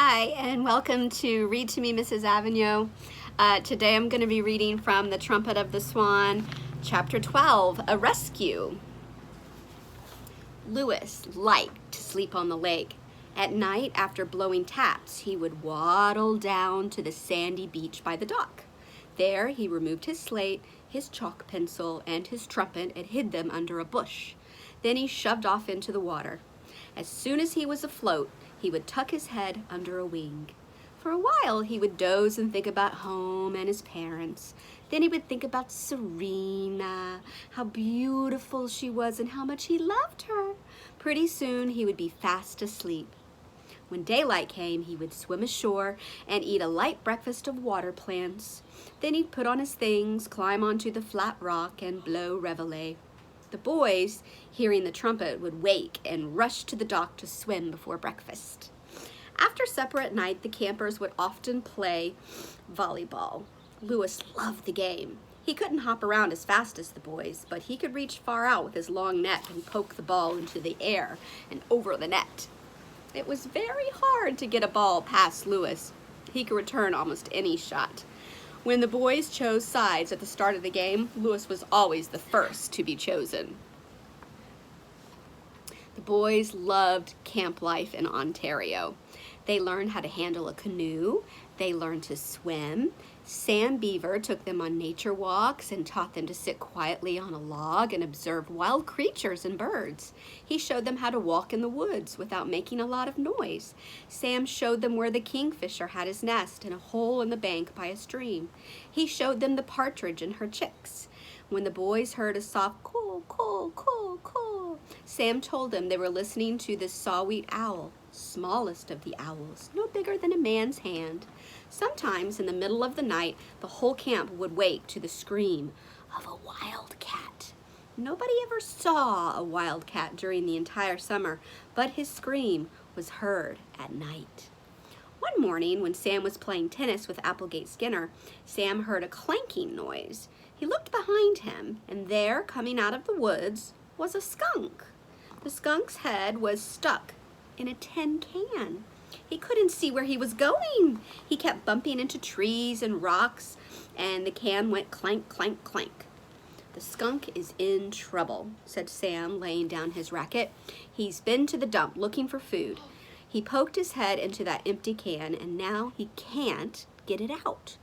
Hi, and welcome to Read to Me, Mrs. Avignon. Today I'm going to be reading from the Trumpet of the Swan, Chapter 12, A Rescue. Lewis liked to sleep on the lake. At night, after blowing taps, he would waddle down to the sandy beach by the dock. There he removed his slate, his chalk pencil, and his trumpet and hid them under a bush. Then he shoved off into the water. As soon as he was afloat, he would tuck his head under a wing. For a while, he would doze and think about home and his parents. Then he would think about Serena, how beautiful she was and how much he loved her. Pretty soon, he would be fast asleep. When daylight came, he would swim ashore and eat a light breakfast of water plants. Then he'd put on his things, climb onto the flat rock, and blow reveille. The boys, hearing the trumpet, would wake and rush to the dock to swim before breakfast. After supper at night, the campers would often play volleyball. Lewis loved the game. He couldn't hop around as fast as the boys, but he could reach far out with his long neck and poke the ball into the air and over the net. It was very hard to get a ball past Lewis. He could return almost any shot. When the boys chose sides at the start of the game, Lewis was always the first to be chosen. The boys loved camp life in Ontario. They learned how to handle a canoe. They learned to swim. Sam Beaver took them on nature walks and taught them to sit quietly on a log and observe wild creatures and birds. He showed them how to walk in the woods without making a lot of noise. Sam showed them where the kingfisher had his nest in a hole in the bank by a stream. He showed them the partridge and her chicks. When the boys heard a soft coo, coo, coo, coo, Sam told them they were listening to the saw-wheat owl, smallest of the owls, no bigger than a man's hand. Sometimes in the middle of the night, the whole camp would wake to the scream of a wild cat. Nobody ever saw a wild cat during the entire summer, but his scream was heard at night. One morning, when Sam was playing tennis with Applegate Skinner, Sam heard a clanking noise. He looked behind him, and there, coming out of the woods, was a skunk. The skunk's head was stuck in a tin can. He couldn't see where he was going. He kept bumping into trees and rocks, and the can went clank, clank, clank. "The skunk is in trouble," said Sam, laying down his racket. "He's been to the dump looking for food. He poked his head into that empty can, and now he can't get it out."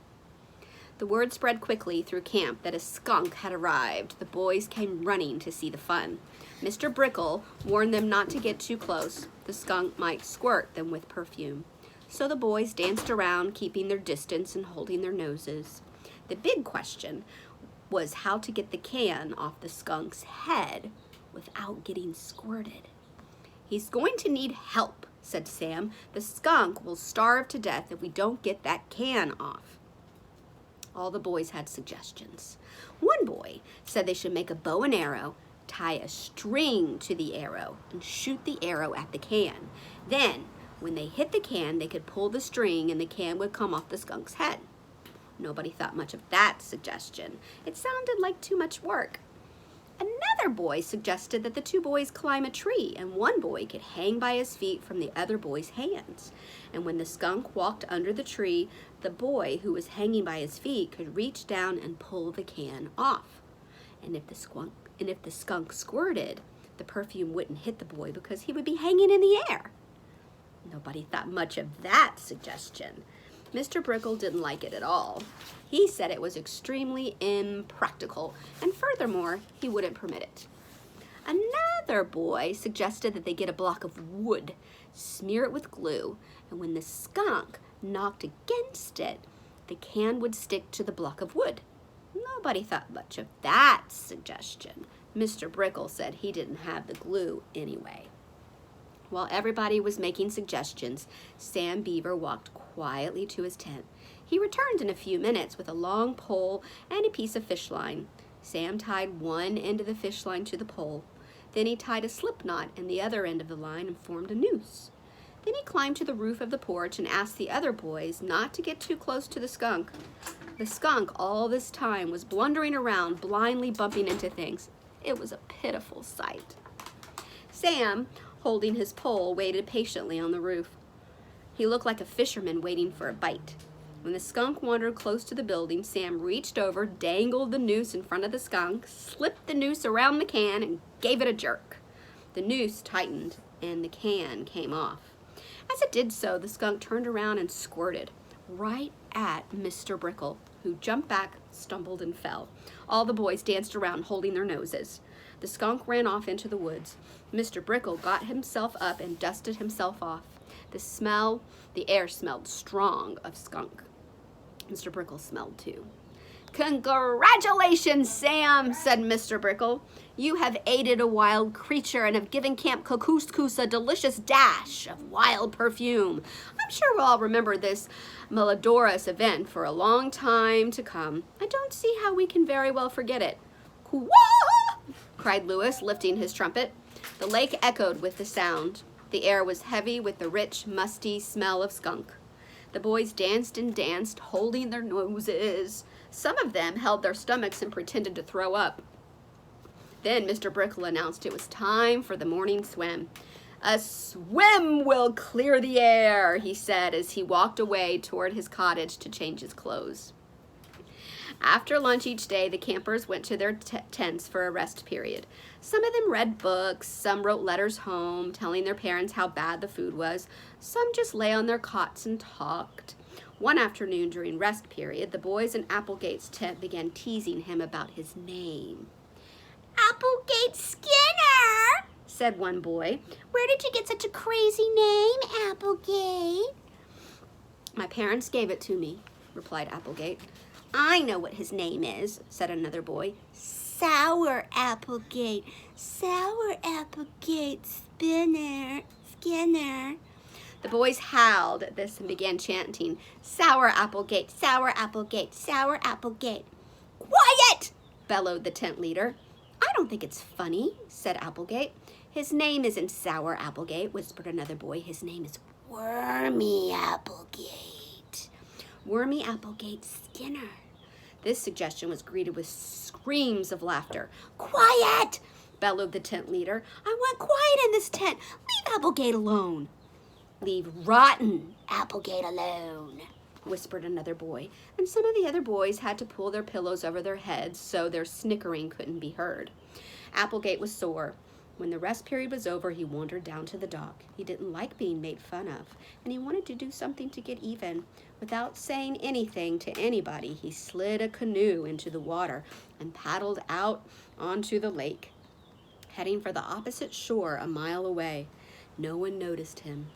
The word spread quickly through camp that a skunk had arrived. The boys came running to see the fun. Mr. Brickle warned them not to get too close. The skunk might squirt them with perfume. So the boys danced around, keeping their distance and holding their noses. The big question was how to get the can off the skunk's head without getting squirted. "He's going to need help," said Sam. "The skunk will starve to death if we don't get that can off." All the boys had suggestions. One boy said they should make a bow and arrow, tie a string to the arrow, and shoot the arrow at the can. Then, when they hit the can, they could pull the string and the can would come off the skunk's head. Nobody thought much of that suggestion. It sounded like too much work. Another boy suggested that the two boys climb a tree and one boy could hang by his feet from the other boy's hands. And when the skunk walked under the tree, the boy who was hanging by his feet could reach down and pull the can off. And if the skunk squirted, the perfume wouldn't hit the boy because he would be hanging in the air. Nobody thought much of that suggestion. Mr. Brickle didn't like it at all. He said it was extremely impractical, and furthermore, he wouldn't permit it. Another boy suggested that they get a block of wood, smear it with glue, and when the skunk knocked against it, the can would stick to the block of wood. Nobody thought much of that suggestion. Mr. Brickle said he didn't have the glue anyway. While everybody was making suggestions, Sam Beaver walked quietly to his tent. He returned in a few minutes with a long pole and a piece of fish line. Sam tied one end of the fish line to the pole. Then he tied a slip knot in the other end of the line and formed a noose. Then he climbed to the roof of the porch and asked the other boys not to get too close to the skunk. The skunk all this time was blundering around, blindly bumping into things. It was a pitiful sight. Sam, holding his pole, waited patiently on the roof. He looked like a fisherman waiting for a bite. When the skunk wandered close to the building, Sam reached over, dangled the noose in front of the skunk, slipped the noose around the can, and gave it a jerk. The noose tightened, and the can came off. As it did so, the skunk turned around and squirted right at Mr. Brickle, who jumped back, stumbled, and fell. All the boys danced around, holding their noses. The skunk ran off into the woods. Mr. Brickle got himself up and dusted himself off. The air smelled strong of skunk. Mr. Brickle smelled too. "Congratulations, Sam," said Mr. Brickle. "You have aided a wild creature and have given Camp Kokooskus a delicious dash of wild perfume. I'm sure we'll all remember this malodorous event for a long time to come. I don't see how we can very well forget it." "Quah!" cried Lewis, lifting his trumpet. The lake echoed with the sound. The air was heavy with the rich, musty smell of skunk. The boys danced and danced, holding their noses. Some of them held their stomachs and pretended to throw up. Then Mr. Brickle announced it was time for the morning swim. "A swim will clear the air," he said as he walked away toward his cottage to change his clothes. After lunch each day, the campers went to their tents for a rest period. Some of them read books, some wrote letters home, telling their parents how bad the food was. Some just lay on their cots and talked. One afternoon during rest period, the boys in Applegate's tent began teasing him about his name. "Applegate Skinner," said one boy. "Where did you get such a crazy name, Applegate?" "My parents gave it to me," replied Applegate. "I know what his name is," said another boy. "Sour Applegate, Sour Applegate Skinner." The boys howled at this and began chanting, "Sour Applegate, Sour Applegate, Sour Applegate." "Quiet!" bellowed the tent leader. "I don't think it's funny," said Applegate. "His name isn't Sour Applegate," whispered another boy. "His name is Wormy Applegate. Wormy Applegate Skinner." This suggestion was greeted with screams of laughter. "Quiet!" bellowed the tent leader. "I want quiet in this tent. Leave Applegate alone." "Leave rotten Applegate alone," whispered another boy, and some of the other boys had to pull their pillows over their heads so their snickering couldn't be heard. Applegate was sore. When the rest period was over, he wandered down to the dock. He didn't like being made fun of, and he wanted to do something to get even. Without saying anything to anybody, he slid a canoe into the water and paddled out onto the lake, heading for the opposite shore a mile away. No one noticed him.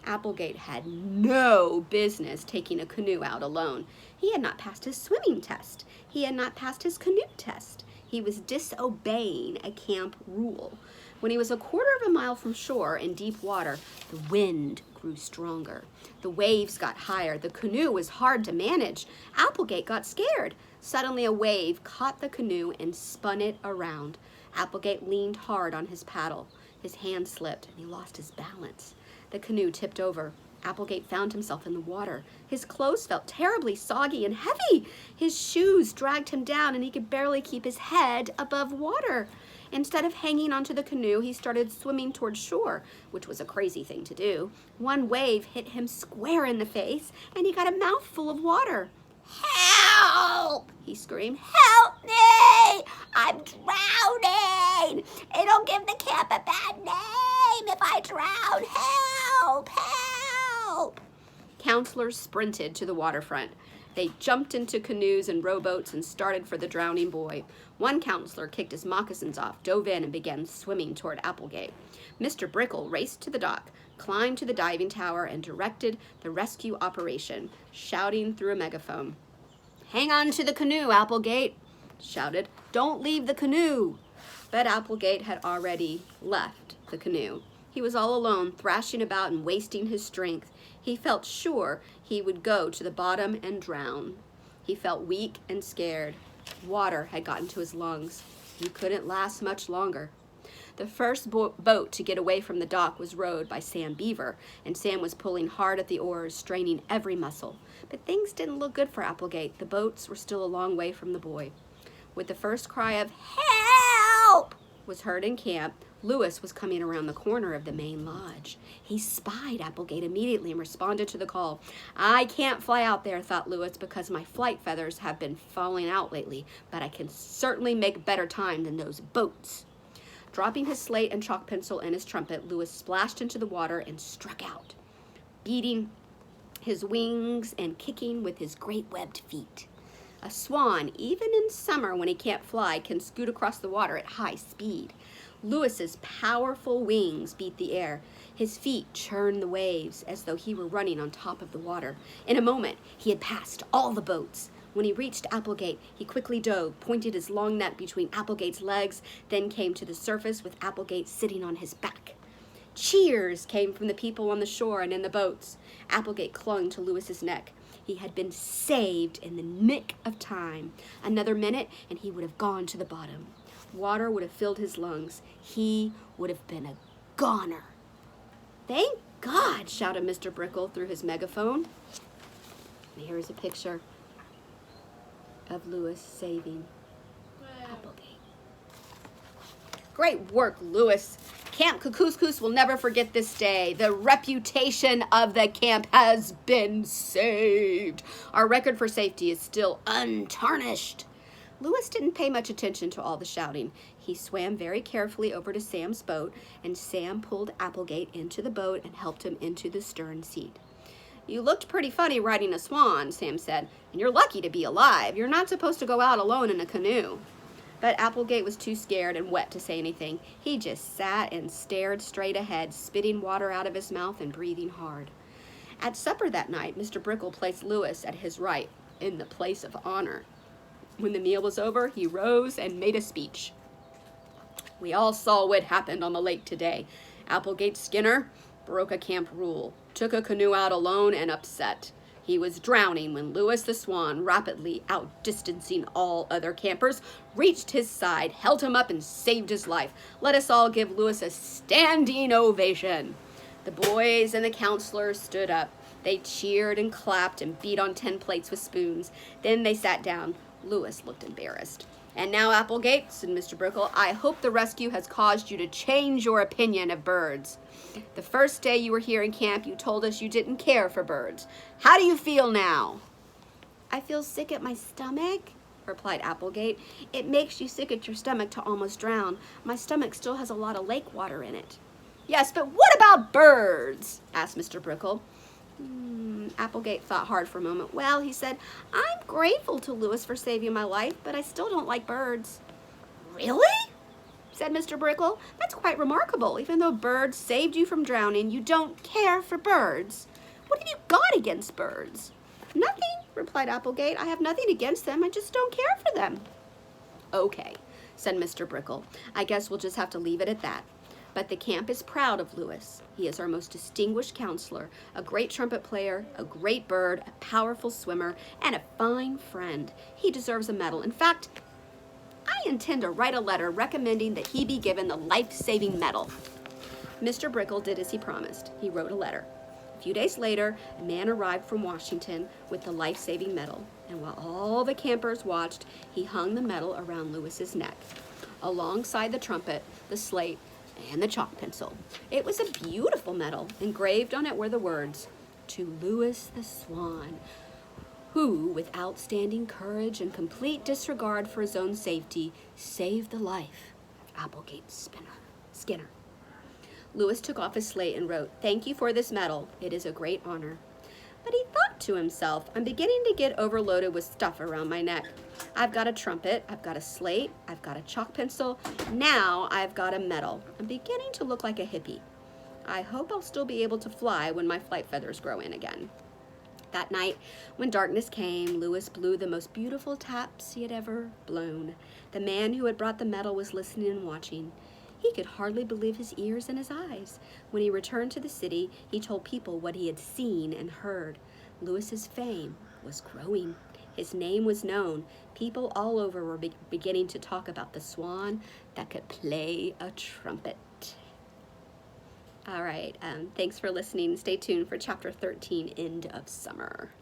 Applegate had no business taking a canoe out alone. He had not passed his swimming test. He had not passed his canoe test. He was disobeying a camp rule. When he was a quarter of a mile from shore in deep water, the wind grew stronger. The waves got higher. The canoe was hard to manage. Applegate got scared. Suddenly a wave caught the canoe and spun it around. Applegate leaned hard on his paddle. His hand slipped and he lost his balance. The canoe tipped over. Applegate found himself in the water. His clothes felt terribly soggy and heavy. His shoes dragged him down and he could barely keep his head above water. Instead of hanging onto the canoe, he started swimming toward shore, which was a crazy thing to do. One wave hit him square in the face and he got a mouthful of water. "Help!" he screamed. "Help me! I'm drowning! It'll give the camp a bad name if I drown! Help! Help!" Counselors sprinted to the waterfront. They jumped into canoes and rowboats and started for the drowning boy. One counselor kicked his moccasins off, dove in, and began swimming toward Applegate. Mr. Brickle raced to the dock, climbed to the diving tower, and directed the rescue operation, shouting through a megaphone. "Hang on to the canoe, Applegate," shouted. "Don't leave the canoe." But Applegate had already left the canoe. He was all alone, thrashing about and wasting his strength. He felt sure he would go to the bottom and drown. He felt weak and scared. Water had gotten to his lungs. He couldn't last much longer. The first boat to get away from the dock was rowed by Sam Beaver, and Sam was pulling hard at the oars, straining every muscle. But things didn't look good for Applegate. The boats were still a long way from the boy. With the first cry of "Help!" was heard in camp, Lewis was coming around the corner of the main lodge. He spied Applegate immediately and responded to the call. I can't fly out there, thought Lewis, because my flight feathers have been falling out lately, but I can certainly make better time than those boats. Dropping his slate and chalk pencil and his trumpet, Lewis splashed into the water and struck out, beating his wings and kicking with his great webbed feet. A swan, even in summer when he can't fly, can scoot across the water at high speed. Lewis's powerful wings beat the air. His feet churned the waves as though he were running on top of the water. In a moment, he had passed all the boats. When he reached Applegate, he quickly dove, pointed his long neck between Applegate's legs, then came to the surface with Applegate sitting on his back. Cheers came from the people on the shore and in the boats. Applegate clung to Lewis's neck. He had been saved in the nick of time. Another minute, and he would have gone to the bottom. Water would have filled his lungs. He would have been a goner. Thank God, shouted Mr. Brickle through his megaphone. And here is a picture of Lewis saving Applegate. Great work, Lewis. Camp Kookooskoos will never forget this day. The reputation of the camp has been saved. Our record for safety is still untarnished. Lewis didn't pay much attention to all the shouting. He swam very carefully over to Sam's boat, and Sam pulled Applegate into the boat and helped him into the stern seat. You looked pretty funny riding a swan, Sam said, and you're lucky to be alive. You're not supposed to go out alone in a canoe. But Applegate was too scared and wet to say anything. He just sat and stared straight ahead, spitting water out of his mouth and breathing hard. At supper that night, Mr. Brickle placed Lewis at his right, in the place of honor. When the meal was over, he rose and made a speech. We all saw what happened on the lake today. Applegate Skinner broke a camp rule, took a canoe out alone and upset. He was drowning when Lewis the Swan, rapidly outdistancing all other campers, reached his side, held him up, and saved his life. Let us all give Lewis a standing ovation. The boys and the counselors stood up. They cheered and clapped and beat on 10 plates with spoons. Then they sat down. Lewis looked embarrassed. And now, Applegate, said Mr. Brickle, I hope the rescue has caused you to change your opinion of birds. The first day you were here in camp, you told us you didn't care for birds. How do you feel now? I feel sick at my stomach, replied Applegate. It makes you sick at your stomach to almost drown. My stomach still has a lot of lake water in it. Yes, but what about birds? Asked Mr. Brickle. Applegate thought hard for a moment. Well, he said, I'm grateful to Lewis for saving my life, but I still don't like birds. Really? Said Mr. Brickle. That's quite remarkable. Even though birds saved you from drowning, you don't care for birds. What have you got against birds? Nothing, replied Applegate. I have nothing against them. I just don't care for them. Okay, said Mr. Brickle. I guess we'll just have to leave it at that. But the camp is proud of Lewis. He is our most distinguished counselor, a great trumpet player, a great bird, a powerful swimmer, and a fine friend. He deserves a medal. In fact, I intend to write a letter recommending that he be given the life-saving medal. Mr. Brickle did as he promised. He wrote a letter. A few days later, a man arrived from Washington with the life-saving medal, and while all the campers watched, he hung the medal around Lewis's neck, alongside the trumpet, the slate, and the chalk pencil. It was a beautiful medal. Engraved on it were the words, "To Lewis the Swan, who, with outstanding courage and complete disregard for his own safety, saved the life of Applegate Skinner." Lewis took off his slate and wrote, "Thank you for this medal. It is a great honor." But he thought to himself, I'm beginning to get overloaded with stuff around my neck. I've got a trumpet, I've got a slate, I've got a chalk pencil, now I've got a medal. I'm beginning to look like a hippie. I hope I'll still be able to fly when my flight feathers grow in again. That night, when darkness came, Lewis blew the most beautiful taps he had ever blown. The man who had brought the medal was listening and watching. He could hardly believe his ears and his eyes. When he returned to the city, he told people what he had seen and heard. Lewis's fame was growing. His name was known. People all over were beginning to talk about the swan that could play a trumpet. All right, thanks for listening. Stay tuned for Chapter 13, End of Summer.